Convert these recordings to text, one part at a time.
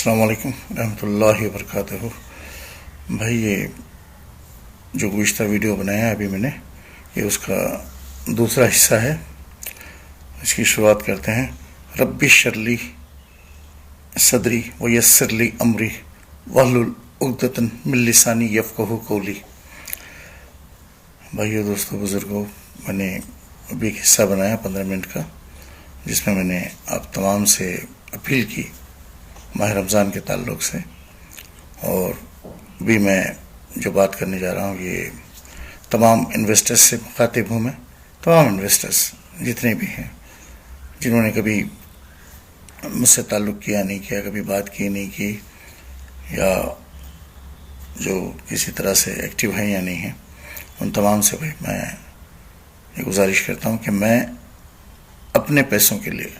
السلام علیکم رحمۃ اللہ وبرکاتہ. بھائی یہ جو گزشتہ ویڈیو بنایا ہے ابھی میں نے، یہ اس کا دوسرا حصہ ہے. اس کی شروعات کرتے ہیں. رب اشرح لی صدری ویسر لی امری واحلل عقدۃ من لسانی یفقہوا قولی. بھائیو، دوستو، بزرگوں، میں نے ابھی ایک حصہ بنایا 15 منٹ کا، جس میں نے آپ تمام سے اپیل کی ماہ رمضان کے تعلق سے. اور بھی میں جو بات کرنے جا رہا ہوں یہ تمام انویسٹرز سے مخاطب ہوں. میں تمام انویسٹرز جتنے بھی ہیں جنہوں نے کبھی مجھ سے تعلق کیا نہیں کیا، کبھی بات کی نہیں کی، یا جو کسی طرح سے ایکٹیو ہیں یا نہیں ہیں، ان تمام سے بھائی میں یہ گزارش کرتا ہوں کہ میں اپنے پیسوں کے لیے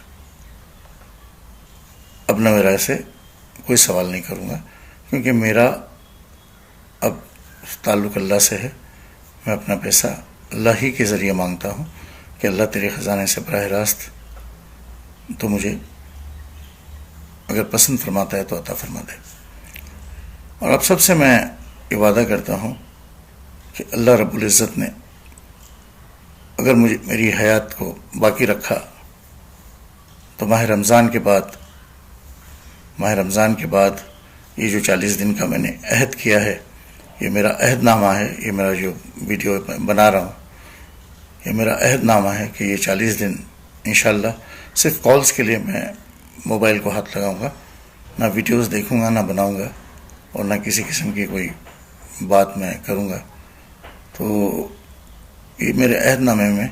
اب نہ میرا سے کوئی سوال نہیں کروں گا، کیونکہ میرا اب تعلق اللہ سے ہے. میں اپنا پیسہ اللہ ہی کے ذریعے مانگتا ہوں کہ اللہ تیرے خزانے سے براہ راست تو مجھے اگر پسند فرماتا ہے تو عطا فرما دے. اور اب سب سے میں یہ وعدہ کرتا ہوں کہ اللہ رب العزت نے اگر مجھے میری حیات کو باقی رکھا تو ماہ رمضان کے بعد یہ جو 40 دن کا میں نے عہد کیا ہے، یہ میرا عہد نامہ ہے. یہ میرا جو ویڈیو بنا رہا ہوں یہ میرا عہد نامہ ہے کہ یہ 40 دن انشاءاللہ صرف کالز کے لیے میں موبائل کو ہاتھ لگاؤں گا، نہ ویڈیوز دیکھوں گا، نہ بناؤں گا، اور نہ کسی قسم کی کوئی بات میں کروں گا. تو یہ میرے عہد نامے میں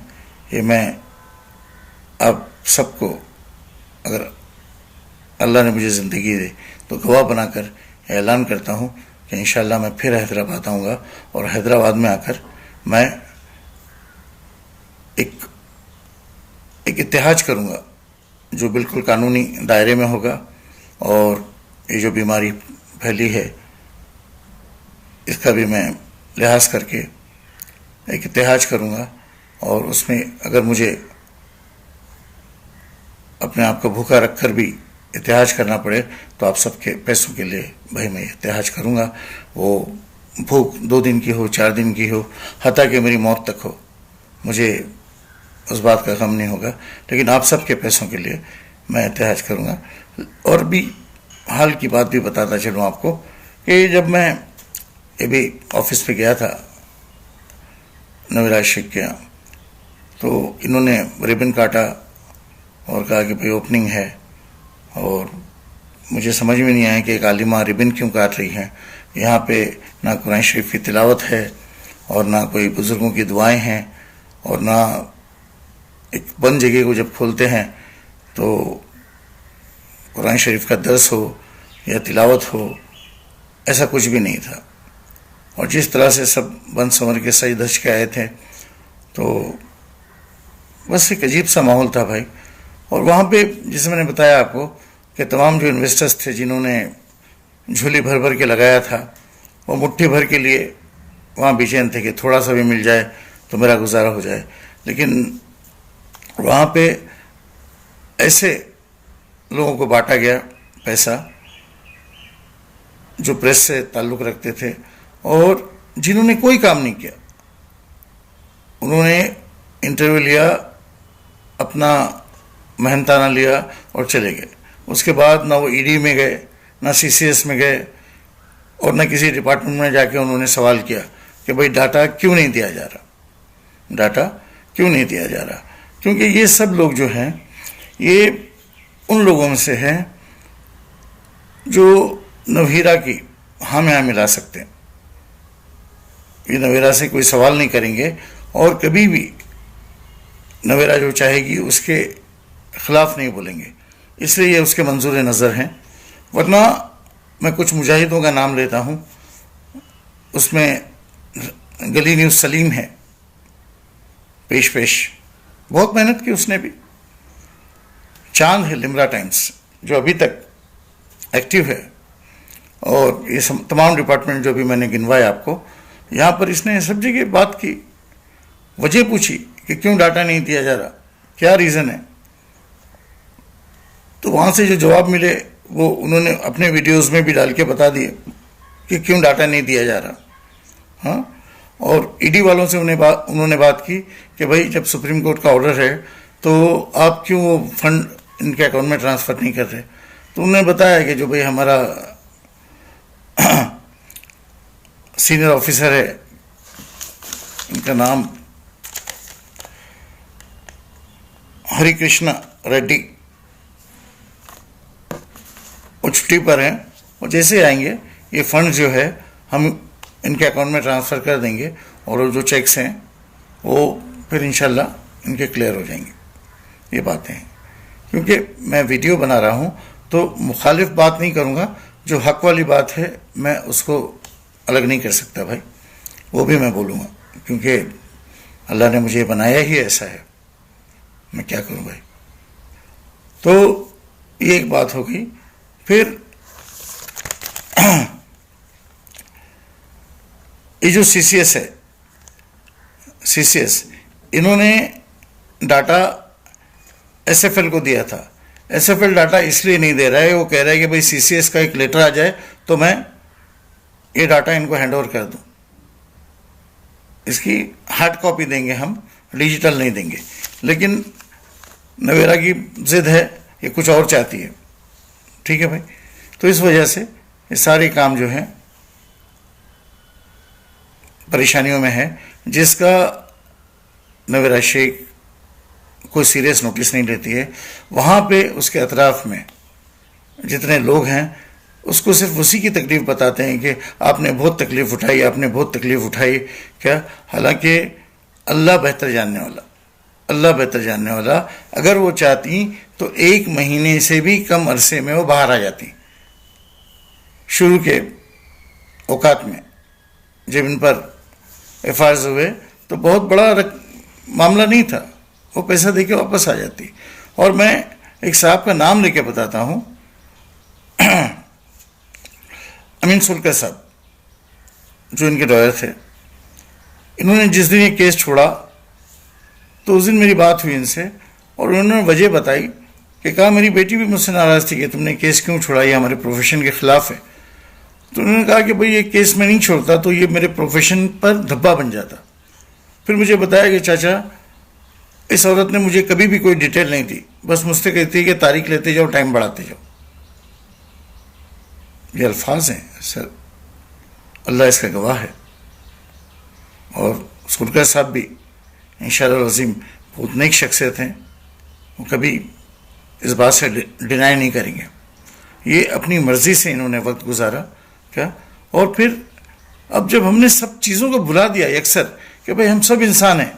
یہ میں آپ سب کو، اگر اللہ نے مجھے زندگی دی تو گواہ بنا کر اعلان کرتا ہوں کہ انشاءاللہ میں پھر حیدرآباد آؤں گا، اور حیدرآباد میں آ کر میں ایک اتحاد کروں گا جو بالکل قانونی دائرے میں ہوگا. اور یہ جو بیماری پھیلی ہے اس کا بھی میں لحاظ کر کے ایک اتحاد کروں گا. اور اس میں اگر مجھے اپنے آپ کو بھوکا رکھ کر بھی اتحاد کرنا پڑے تو آپ سب کے پیسوں کے لیے بھائی میں اتحاد کروں گا. وہ بھوک 2 دن کی ہو، 4 دن کی ہو، حتیٰ کہ میری موت تک ہو، مجھے اس بات کا غم نہیں ہوگا، لیکن آپ سب کے پیسوں کے لیے میں اتحاد کروں گا. اور بھی حال کی بات بھی بتاتا چلوں آپ کو کہ جب میں یہ بھی آفس پہ گیا تھا نویراج شیخ کے یہاں، تو انہوں نے ربن کاٹا اور کہا کہ بھائی اوپننگ ہے، اور مجھے سمجھ میں نہیں آیا کہ ایک عالمہ ربن کیوں کاٹ رہی ہیں. یہاں پہ نہ قرآن شریف کی تلاوت ہے، اور نہ کوئی بزرگوں کی دعائیں ہیں، اور نہ ایک بند جگہ کو جب کھولتے ہیں تو قرآن شریف کا درس ہو یا تلاوت ہو، ایسا کچھ بھی نہیں تھا. اور جس طرح سے سب بند سنور کے سج دھج کے آئے تھے، تو بس ایک عجیب سا ماحول تھا بھائی. اور وہاں پہ جسے میں نے بتایا آپ کو کہ تمام جو انویسٹرز تھے جنہوں نے جھولی بھر بھر کے لگایا تھا، وہ مٹھی بھر کے لیے وہاں بے چین تھے کہ تھوڑا سا بھی مل جائے تو میرا گزارا ہو جائے. لیکن وہاں پہ ایسے لوگوں کو بانٹا گیا پیسہ جو پریس سے تعلق رکھتے تھے اور جنہوں نے کوئی کام نہیں کیا. انہوں نے انٹرویو لیا، اپنا محنتانہ لیا اور چلے گئے. اس کے بعد نہ وہ ای ڈی میں گئے، نہ سی سی ایس میں گئے، اور نہ کسی ڈپارٹمنٹ میں جا کے انہوں نے سوال کیا کہ بھائی ڈاٹا کیوں نہیں دیا جا رہا. کیونکہ یہ سب لوگ جو ہیں یہ ان لوگوں میں سے ہیں جو نوہیرا کی ہاں میں ملا سکتے ہیں. یہ نویرا سے کوئی سوال نہیں کریں گے، اور کبھی بھی نویرا جو چاہے گی اس کے خلاف نہیں بولیں گے، اس لیے یہ اس کے منظور نظر ہیں. ورنہ میں کچھ مجاہدوں کا نام لیتا ہوں، اس میں گلی نیوز سلیم ہے، پیش بہت محنت کی اس نے بھی. چاند ہے لمرا ٹائمز جو ابھی تک ایکٹیو ہے، اور یہ تمام ڈپارٹمنٹ جو بھی میں نے گنوائے آپ کو، یہاں پر اس نے سب جگہ بات کی، وجہ پوچھی کہ کیوں ڈاٹا نہیں دیا جا رہا، کیا ریزن ہے. تو وہاں سے جو جواب ملے وہ انہوں نے اپنے ویڈیوز میں بھی ڈال کے بتا دیے کہ کیوں ڈاٹا نہیں دیا جا رہا. ہاں، اور ای ڈی والوں سے انہوں نے بات کی کہ بھائی جب سپریم کورٹ کا آرڈر ہے تو آپ کیوں وہ فنڈ ان کے اکاؤنٹ میں ٹرانسفر نہیں کر رہے. تو انہوں نے بتایا کہ جو بھائی ہمارا سینئر آفیسر ہے، ان کا نام ہری کرشنا ریڈی، وہ چھٹی پر ہیں، وہ جیسے آئیں گے یہ فنڈ جو ہے ہم ان کے اکاؤنٹ میں ٹرانسفر کر دیں گے، اور جو چیکس ہیں وہ پھر انشاءاللہ ان کے کلیئر ہو جائیں گے. یہ باتیں ہیں، کیونکہ میں ویڈیو بنا رہا ہوں تو مخالف بات نہیں کروں گا، جو حق والی بات ہے میں اس کو الگ نہیں کر سکتا بھائی، وہ بھی میں بولوں گا، کیونکہ اللہ نے مجھے بنایا ہی ایسا ہے، میں کیا کروں بھائی. تو یہ ایک بات ہو گئی. پھر یہ جو سی سی ایس ہے، سی سی ایس انہوں نے ڈاٹا ایس ایف ایل کو دیا تھا. ایس ایف ایل ڈاٹا اس لیے نہیں دے رہا ہے، وہ کہہ رہا ہے کہ بھائی سی سی ایس کا ایک لیٹر آ جائے تو میں یہ ڈاٹا ان کو ہینڈ اوور کر دوں. اس کی ہارڈ کاپی دیں گے ہم، ڈیجیٹل نہیں دیں گے. لیکن نویرا کی ضد ہے، یہ کچھ اور چاہتی ہے. ٹھیک ہے بھائی. تو اس وجہ سے یہ سارے کام جو ہیں پریشانیوں میں ہے، جس کا نویرا شیخ کوئی سیریس نوٹس نہیں لیتی ہے. وہاں پہ اس کے اطراف میں جتنے لوگ ہیں اس کو صرف اسی کی تکلیف بتاتے ہیں کہ آپ نے بہت تکلیف اٹھائی، آپ نے بہت تکلیف اٹھائی. کیا؟ حالانکہ اللہ بہتر جاننے والا، اللہ بہتر جاننے والا، اگر وہ چاہتی تو 1 مہینے سے بھی کم عرصے میں وہ باہر آ جاتی. شروع کے اوقات میں جب ان پر ایف آئی آرز ہوئے تو بہت بڑا معاملہ نہیں تھا، وہ پیسہ دے کے واپس آ جاتی. اور میں ایک صاحب کا نام لے کے بتاتا ہوں، امین سلکر صاحب، جو ان کے لائر تھے. انہوں نے جس دن یہ کیس چھوڑا تو اس دن میری بات ہوئی ان سے، اور انہوں نے وجہ بتائی کہ کہا میری بیٹی بھی مجھ سے ناراض تھی کہ تم نے کیس کیوں چھوڑا، یہ ہمارے پروفیشن کے خلاف ہے. تو انہوں نے کہا کہ بھئی یہ کیس میں نہیں چھوڑتا تو یہ میرے پروفیشن پر دھبا بن جاتا. پھر مجھے بتایا کہ چاچا اس عورت نے مجھے کبھی بھی کوئی ڈیٹیل نہیں دی، بس مجھ سے کہتی ہے کہ تاریخ لیتے جاؤ، ٹائم بڑھاتے جاؤ. یہ الفاظ ہیں سر، اللہ اس کا گواہ ہے. اور سلکر صاحب بھی انشاءاللہ العظیم بہت نیک شخصیت ہیں، وہ کبھی اس بات سے ڈینائی نہیں کریں گے. یہ اپنی مرضی سے انہوں نے وقت گزارا. کیا؟ اور پھر اب جب ہم نے سب چیزوں کو بلا دیا یکسر کہ بھئی ہم سب انسان ہیں،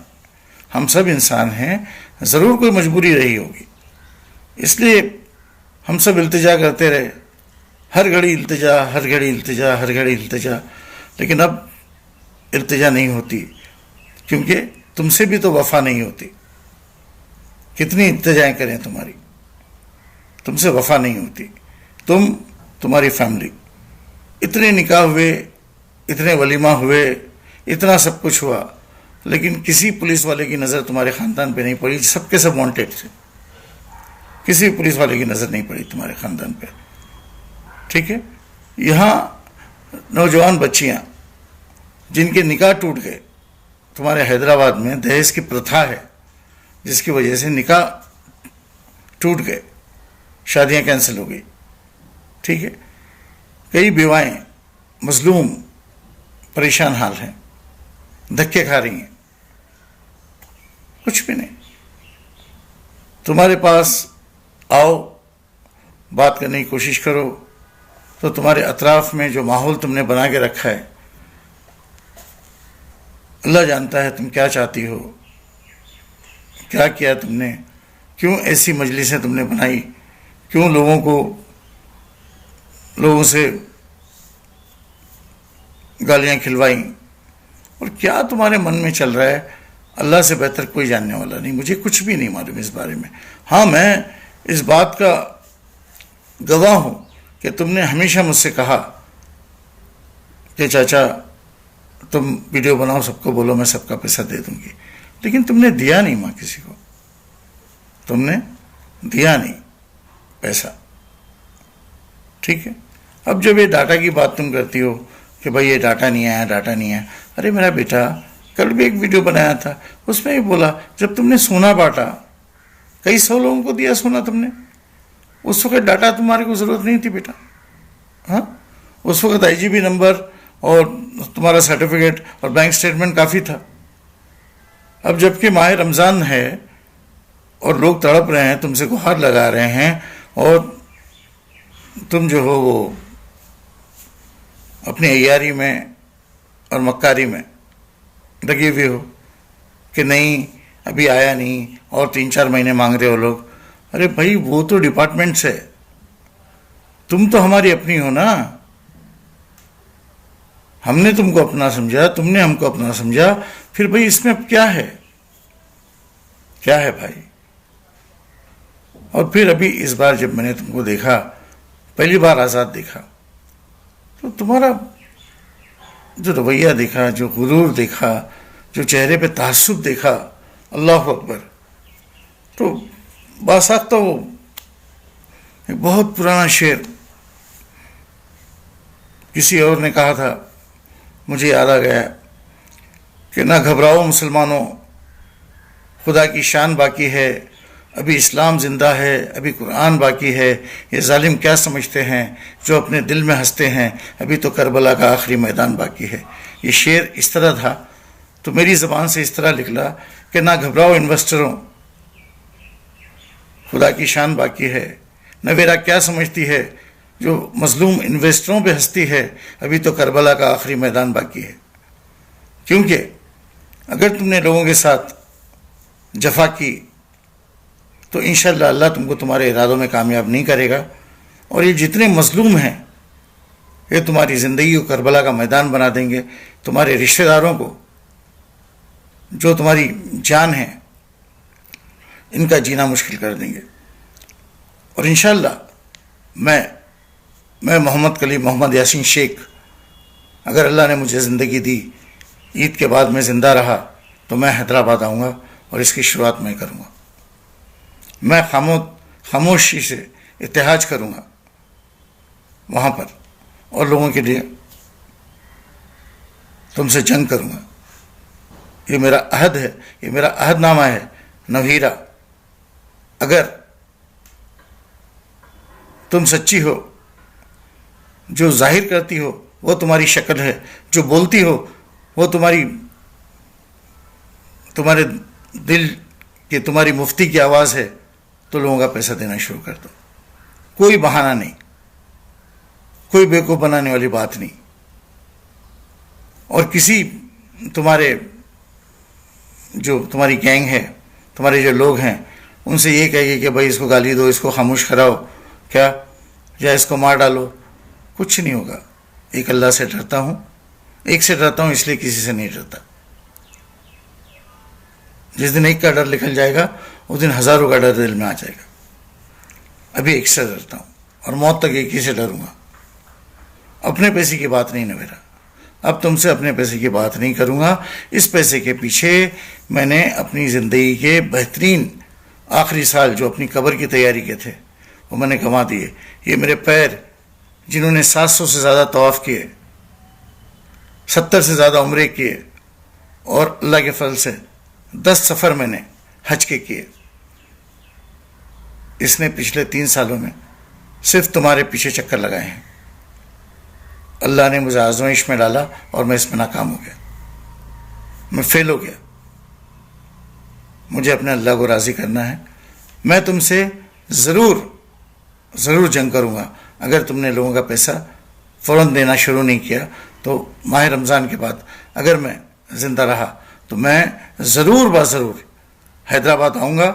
ہم سب انسان ہیں، ضرور کوئی مجبوری رہی ہوگی، اس لیے ہم سب التجا کرتے رہے، ہر گھڑی التجا، ہر گھڑی التجا، ہر گھڑی التجا. لیکن اب التجا نہیں ہوتی، کیونکہ تم سے بھی تو وفا نہیں ہوتی. کتنی التجائیں کریں تمہاری، تم سے وفا نہیں ہوتی. تمہاری فیملی، اتنے نکاح ہوئے، اتنے ولیمہ ہوئے، اتنا سب کچھ ہوا، لیکن کسی پولیس والے کی نظر تمہارے خاندان پہ نہیں پڑی. سب کے سب وانٹیڈ تھے، کسی پولیس والے کی نظر نہیں پڑی تمہارے خاندان پہ. ٹھیک ہے. یہاں نوجوان بچیاں جن کے نکاح ٹوٹ گئے، تمہارے حیدرآباد میں دہیج کی پرتھا ہے جس کی وجہ سے نکاح ٹوٹ گئے، شادیاں کینسل ہو گئی. ٹھیک ہے. کئی بیوائیں مظلوم پریشان حال ہیں، دھکے کھا رہی ہیں، کچھ بھی نہیں. تمہارے پاس آؤ، بات کرنے کی کوشش کرو، تو تمہارے اطراف میں جو ماحول تم نے بنا کے رکھا ہے، اللہ جانتا ہے تم کیا چاہتی ہو، کیا کیا تم نے، کیوں ایسی مجلسیں تم نے بنائی، کیوں لوگوں سے گالیاں کھلوائیں، اور کیا تمہارے من میں چل رہا ہے. اللہ سے بہتر کوئی جاننے والا نہیں. مجھے کچھ بھی نہیں معلوم اس بارے میں. ہاں، میں اس بات کا گواہ ہوں کہ تم نے ہمیشہ مجھ سے کہا کہ چاچا تم ویڈیو بناؤ، سب کو بولو میں سب کا پیسہ دے دوں گی، لیکن تم نے دیا نہیں. ماں کسی کو تم نے دیا نہیں پیسہ. ٹھیک ہے. اب جب یہ ڈاٹا کی بات تم کرتی ہو کہ بھائی یہ ڈاٹا نہیں آیا، ڈاٹا نہیں آیا، ارے میرا بیٹا کل بھی ایک ویڈیو بنایا تھا، اس میں یہ بولا جب تم نے سونا بانٹا، کئی سو لوگوں کو دیا سونا تم نے، اس وقت ڈاٹا تمہارے کو ضرورت نہیں تھی بیٹا. ہاں، اس وقت آئی جی بی نمبر اور تمہارا سرٹیفکیٹ اور بینک سٹیٹمنٹ کافی تھا. اب جب کہ ماہ رمضان ہے اور لوگ تڑپ رہے ہیں، تم سے گہار لگا رہے ہیں، اور تم جو ہو وہ اپنی عیاری میں اور مکاری میں لگے ہوئے ہو کہ نہیں ابھی آیا نہیں اور 3-4 مہینے مانگ رہے ہو لوگ. ارے بھائی وہ تو ڈپارٹمنٹس ہے، تم تو ہماری اپنی ہو نا. ہم نے تم کو اپنا سمجھا، تم نے ہم کو اپنا سمجھا، پھر بھائی اس میں اب کیا ہے، کیا ہے بھائی. اور پھر ابھی اس بار جب میں نے تم کو دیکھا، پہلی بار آزاد دیکھا، تو تمہارا جو رویہ دیکھا، جو غرور دیکھا، جو چہرے پہ تعصب دیکھا، اللہ اکبر. تو باساختہ وہ ایک بہت پرانا شعر کسی اور نے کہا تھا، مجھے یاد آ گیا کہ نہ گھبراؤ مسلمانوں، خدا کی شان باقی ہے، ابھی اسلام زندہ ہے، ابھی قرآن باقی ہے. یہ ظالم کیا سمجھتے ہیں جو اپنے دل میں ہنستے ہیں، ابھی تو کربلا کا آخری میدان باقی ہے. یہ شعر اس طرح تھا، تو میری زبان سے اس طرح نکلا کہ نہ گھبراؤ انویسٹروں، خدا کی شان باقی ہے. نویرا کیا سمجھتی ہے جو مظلوم انویسٹروں پہ ہنستی ہے، ابھی تو کربلا کا آخری میدان باقی ہے. کیونکہ اگر تم نے لوگوں کے ساتھ جفا کی تو انشاءاللہ اللہ تم کو تمہارے ارادوں میں کامیاب نہیں کرے گا. اور یہ جتنے مظلوم ہیں یہ تمہاری زندگی کو کربلا کا میدان بنا دیں گے. تمہارے رشتہ داروں کو جو تمہاری جان ہے ان کا جینا مشکل کر دیں گے. اور انشاءاللہ میں محمد کلیم محمد یاسین شیخ، اگر اللہ نے مجھے زندگی دی، عید کے بعد میں زندہ رہا تو میں حیدرآباد آؤں گا اور اس کی شروعات میں کروں گا. میں خاموشی سے اتحاد کروں گا وہاں پر، اور لوگوں کے لیے تم سے جنگ کروں گا. یہ میرا عہد ہے، یہ میرا عہد نامہ ہے. نوہیرا، اگر تم سچی ہو، جو ظاہر کرتی ہو وہ تمہاری شکل ہے، جو بولتی ہو وہ تمہارے دل کی، تمہاری مفتی کی آواز ہے، تو لوگوں کا پیسہ دینا شروع کر دو. کوئی بہانہ نہیں، کوئی بیوقوف بنانے والی بات نہیں. اور کسی تمہاری گینگ ہے، تمہارے جو لوگ ہیں، ان سے یہ کہے کہ بھائی اس کو گالی دو، اس کو خاموش کراؤ کیا، یا اس کو مار ڈالو، کچھ نہیں ہوگا. ایک اللہ سے ڈرتا ہوں، ایک سے ڈرتا ہوں، اس لیے کسی سے نہیں ڈرتا. جس دن ایک کا ڈر نکل جائے گا اس دن ہزاروں کا ڈر دل میں آ جائے گا. ابھی ایک سے ڈرتا ہوں اور موت تک ایک ہی سے ڈروں گا. اپنے پیسے کی بات نہیں نویرا، اب تم سے اپنے پیسے کی بات نہیں کروں گا. اس پیسے کے پیچھے میں نے اپنی زندگی کے بہترین آخری سال جو اپنی قبر کی تیاری کے تھے وہ میں نے کما دیے. یہ میرے پیر جنہوں نے 700 سے زیادہ طواف کیے، 70 سے زیادہ عمرے کیے، اور اللہ کے فضل سے 10 سفر میں نے حج کے کیے، اس نے پچھلے 3 سالوں میں صرف تمہارے پیچھے چکر لگائے ہیں. اللہ نے مجھے آزمائش میں ڈالا اور میں اس میں ناکام ہو گیا، میں فیل ہو گیا. مجھے اپنے اللہ کو راضی کرنا ہے. میں تم سے ضرور جنگ کروں گا. اگر تم نے لوگوں کا پیسہ فوراً دینا شروع نہیں کیا تو ماہ رمضان کے بعد اگر میں زندہ رہا تو میں ضرور حیدرآباد آؤں گا،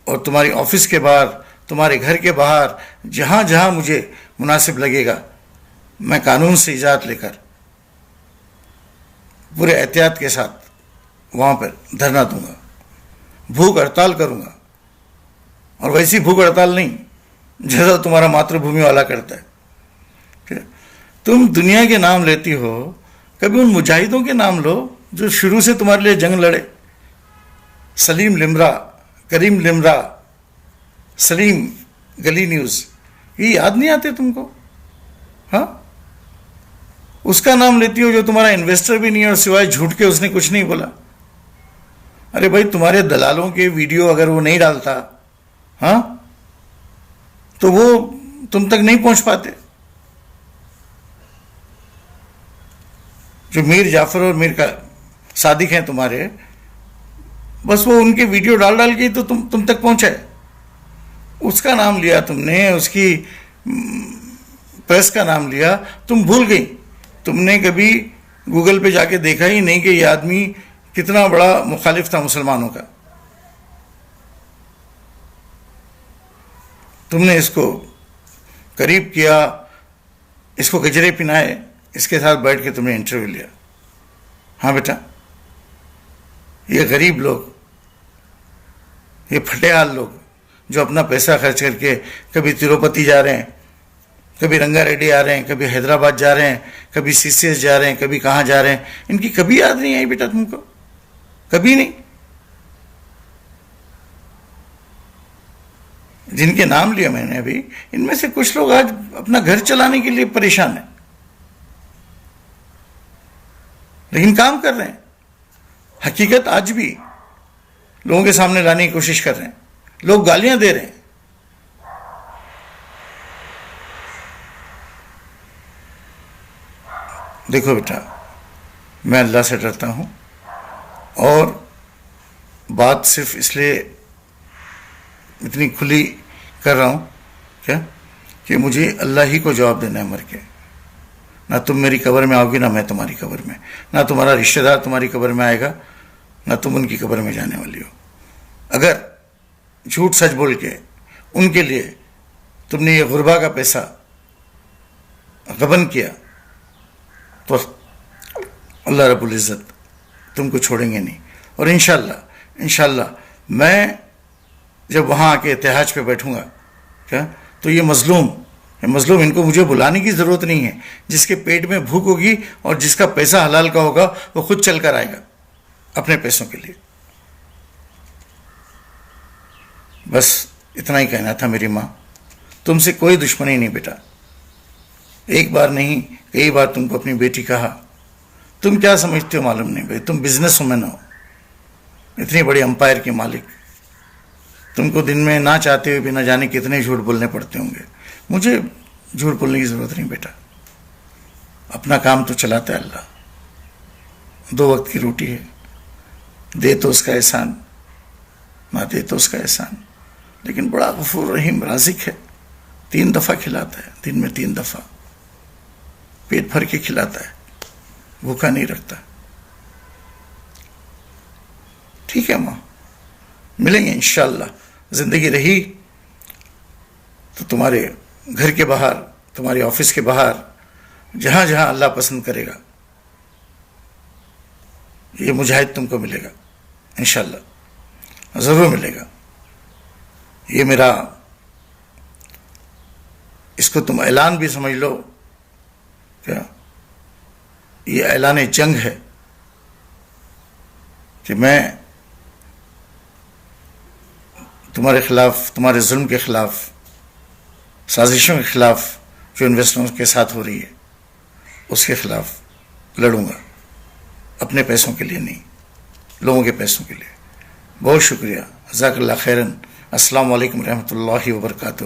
اور تمہاری آفس کے باہر، تمہارے گھر کے باہر، جہاں جہاں مجھے مناسب لگے گا، میں قانون سے اجازت لے کر پورے احتیاط کے ساتھ وہاں پر دھرنا دوں گا، بھوک ہڑتال کروں گا. اور ویسی بھوک ہڑتال نہیں جیسا تمہارا ماتر بھومی والا کرتا ہے. تم دنیا کے نام لیتی ہو، کبھی ان مجاہدوں کے نام لو جو شروع سے تمہارے لیے جنگ لڑے. سلیم لمرا، کریم لمرا، سلیم گلی نیوز، یہ یاد نہیں آتے تم کو؟ ہاں، اس کا نام لیتی ہو جو تمہارا انویسٹر بھی نہیں ہے اور سوائے جھوٹ کے اس نے کچھ نہیں بولا. ارے بھائی تمہارے دلالوں کے ویڈیو اگر وہ نہیں ڈالتا ہاں تو وہ تم تک نہیں پہنچ پاتے. جو میر جعفر اور میر کا صادق ہیں تمہارے، بس وہ ان کے ویڈیو ڈال ڈال کے تو تم تک پہنچے. اس کا نام لیا تم نے، اس کی پریس کا نام لیا، تم بھول گئی. تم نے کبھی گوگل پہ جا کے دیکھا ہی نہیں کہ یہ آدمی کتنا بڑا مخالف تھا مسلمانوں کا. تم نے اس کو قریب کیا، اس کو گجرے پہنائے، اس کے ساتھ بیٹھ کے تم نے انٹرویو لیا. ہاں بیٹا، یہ غریب لوگ، یہ پھٹے حال لوگ جو اپنا پیسہ خرچ کر کے کبھی تروپتی جا رہے ہیں، کبھی رنگا ریڈی آ رہے ہیں، کبھی حیدرآباد جا رہے ہیں، کبھی CCS جا رہے ہیں، کبھی کہاں جا رہے ہیں، ان کی کبھی یاد نہیں آئی بیٹا تم کو؟ کبھی نہیں. جن کے نام لیا میں نے ابھی، ان میں سے کچھ لوگ آج اپنا گھر چلانے کے لیے پریشان ہیں، لیکن کام کر رہے ہیں. حقیقت آج بھی لوگوں کے سامنے لانے کی کوشش کر رہے ہیں. لوگ گالیاں دے رہے ہیں. دیکھو بیٹا، میں اللہ سے ڈرتا ہوں اور بات صرف اس لیے اتنی کھلی کر رہا ہوں کیا کہ مجھے اللہ ہی کو جواب دینا ہے مر کے. نہ تم میری قبر میں آؤ گی، نہ میں تمہاری قبر میں، نہ تمہارا رشتہ دار تمہاری قبر میں آئے گا، نہ تم ان کی قبر میں جانے والی ہو. اگر جھوٹ سچ بول کے ان کے لیے تم نے یہ غربا کا پیسہ غبن کیا تو اللہ رب العزت تم کو چھوڑیں گے نہیں. اور انشاءاللہ میں جب وہاں آ کے اتحاج پہ بیٹھوں گا کیا تو یہ مظلوم ان کو مجھے بلانے کی ضرورت نہیں ہے. جس کے پیٹ میں بھوک ہوگی اور جس کا پیسہ حلال کا ہوگا وہ خود چل کر آئے گا اپنے پیسوں کے لیے. بس اتنا ہی کہنا تھا میری ماں. تم سے کوئی دشمنی نہیں بیٹا. ایک بار نہیں کئی بار تم کو اپنی بیٹی کہا. تم کیا سمجھتے ہو معلوم نہیں بھائی، تم بزنس وومن ہو، اتنی بڑی امپائر کے مالک. تم کو دن میں نہ چاہتے ہوئے بھی نہ جانے کتنے جھوٹ بولنے پڑتے ہوں گے. مجھے جھوٹ بولنے کی ضرورت نہیں بیٹا. اپنا کام تو چلاتا ہے اللہ. 2 وقت کی روٹی ہے، دے تو اس کا احسان، نہ دے تو اس کا احسان. لیکن بڑا غفور رحیم رازق ہے. 3 دفعہ کھلاتا ہے، دن میں 3 دفعہ پیٹ بھر کے کھلاتا ہے، بھوکا نہیں رکھتا. ٹھیک ہے ماں، ملیں گے انشاءاللہ. زندگی رہی تو تمہارے گھر کے باہر، تمہارے آفس کے باہر، جہاں جہاں اللہ پسند کرے گا یہ مجاہد تم کو ملے گا انشاءاللہ، ضرور ملے گا. یہ میرا، اس کو تم اعلان بھی سمجھ لو کیا، یہ اعلان جنگ ہے کہ میں تمہارے خلاف، تمہارے ظلم کے خلاف، سازشوں کے خلاف جو انویسٹروں کے ساتھ ہو رہی ہے اس کے خلاف لڑوں گا. اپنے پیسوں کے لیے نہیں، لوگوں کے پیسوں کے لیے. بہت شکریہ، جزاک اللہ خیرن. السلام علیکم ورحمۃ اللہ وبرکاتہ.